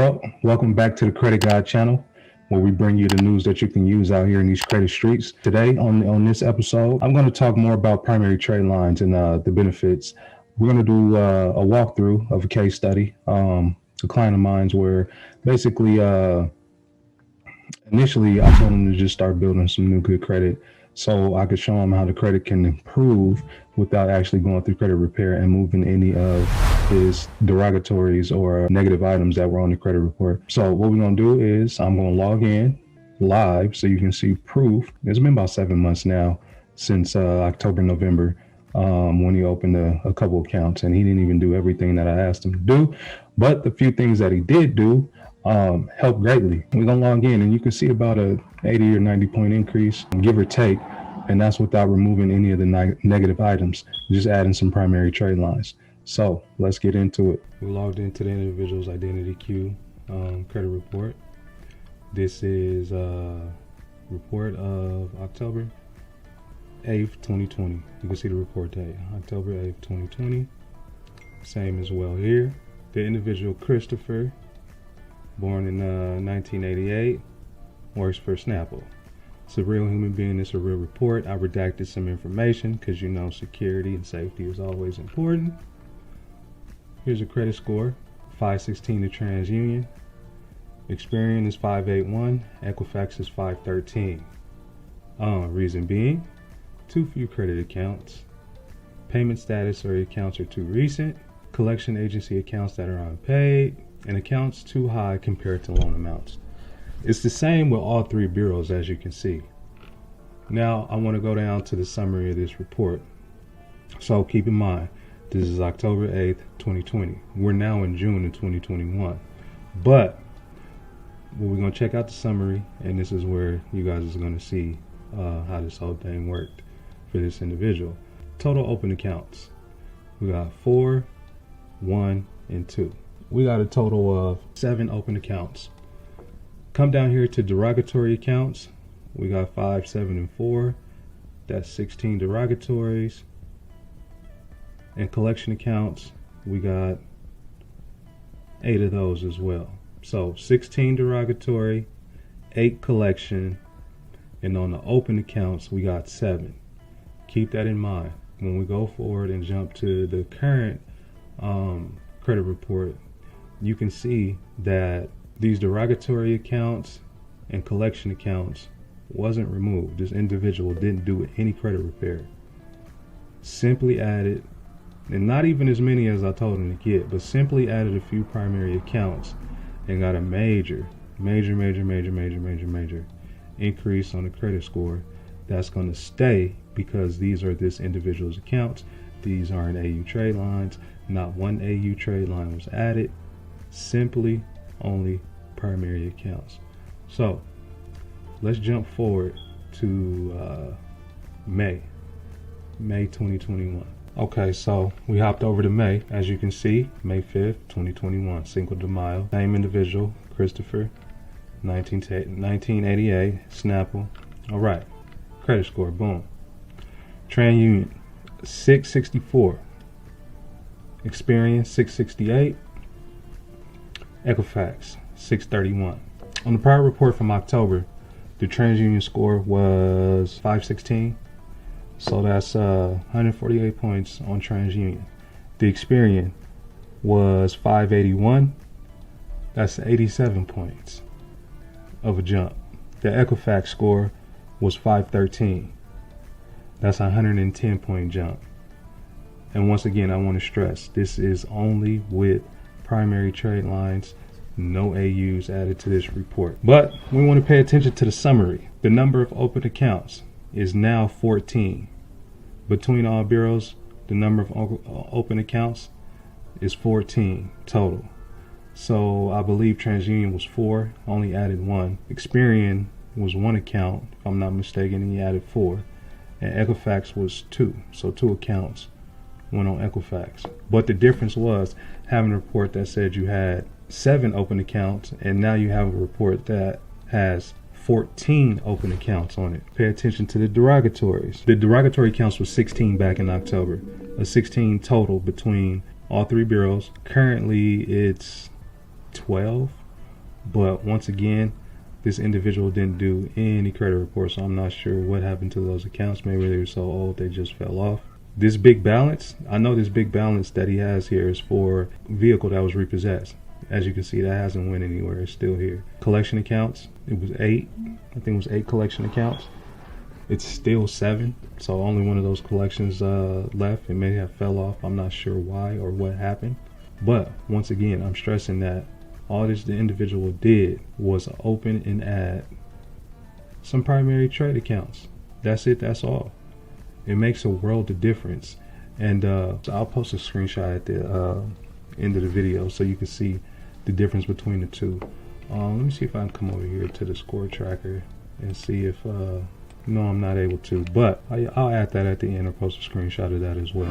Well, welcome back to the Credit Guide channel, where we bring you the news that you can use out here in these credit streets. Today, on this episode, I'm going to talk more about primary trade lines and the benefits. We're going to do a walkthrough of a case study. A client of mine's where basically, initially, I told him to just start building some new good credit so I could show him how the credit can improve without actually going through credit repair and moving any of his derogatories or negative items that were on the credit report. So what we're going to do is I'm going to log in live so you can see proof. It's been about 7 months now since October, November, when he opened a couple accounts, and he didn't even do everything that I asked him to do. But the few things that he did do helped greatly. We're going to log in and you can see about a 80 or 90 point increase, give or take. And that's without removing any of the negative items, just adding some primary trade lines. So let's get into it. We logged into the individual's identity queue credit report. This is a report of October 8th, 2020. You can see the report date, October 8th, 2020. Same as well here. The individual Christopher, born in 1988, works for Snapple. It's a real human being. It's a real report. I redacted some information because you know security and safety is always important. Here's a credit score, 516 to TransUnion. Experian is 581. Equifax is 513. Reason being, too few credit accounts. Payment status or accounts are too recent. Collection agency accounts that are unpaid. And accounts too high compared to loan amounts. It's the same with all three bureaus, as you can see. Now I want to go down to the summary of this report. So keep in mind, this is October 8th, 2020. We're now in June of 2021. But we're going to check out the summary, and this is where you guys are going to see how this whole thing worked for this individual. Total open accounts. We got 4, 1, and 2. We got a total of 7 open accounts. Come down here to derogatory accounts. We got 5, 7, and 4. That's 16 derogatories. And collection accounts, we got 8 of those as well. So 16 derogatory, 8 collection, and on the open accounts, we got 7. Keep that in mind. When we go forward and jump to the current credit report, you can see that these derogatory accounts and collection accounts wasn't removed. This individual didn't do any credit repair. Simply added, and not even as many as I told him to get, but simply added a few primary accounts and got a major increase on the credit score that's going to stay because these are this individual's accounts. These aren't AU trade lines. Not one AU trade line was added. Simply only primary accounts. So let's jump forward to May 2021. Okay, so we hopped over to May. As you can see, May 5th, 2021, Cinco de Mayo. Same individual, Christopher, 1988, Snapple. All right, credit score, boom. TransUnion, 664. Experian, 668. Equifax, 631. On the prior report from October, the TransUnion score was 516. So that's 148 points on TransUnion. The Experian was 581. That's 87 points of a jump. The Equifax score was 513. That's a 110 point jump. And once again, I want to stress, this is only with primary trade lines, no AUs added to this report. But we want to pay attention to the summary. The number of open accounts is now 14. Between all bureaus, the number of open accounts is 14 total. So I believe TransUnion was 4, only added 1. Experian was 1 account, if I'm not mistaken, and he added 4. And Equifax was 2, so 2 accounts went on Equifax. But the difference was having a report that said you had 7 open accounts, and now you have a report that has 14 open accounts on it. Pay attention to the derogatories. The derogatory accounts was 16 back in October, a 16 total between all three bureaus. Currently it's 12 But once again, this individual didn't do any credit reports, so I'm not sure what happened to those accounts. Maybe they were so old they just fell off. This big balance, I know this big balance that he has here is for a vehicle that was repossessed. As you can see, that hasn't went anywhere. It's still here. Collection accounts, it was 8. I think it was 8 collection accounts. It's still 7, so only one of those collections left. It may have fell off. I'm not sure why or what happened. But once again, I'm stressing that all this the individual did was open and add some primary trade accounts. That's it. That's all. It makes a world of difference. And so I'll post a screenshot at the end of the video so you can see the difference between the two. Let me see if I can come over here to the score tracker and see if no, I'm not able to, but I'll add that at the end or post a screenshot of that as well.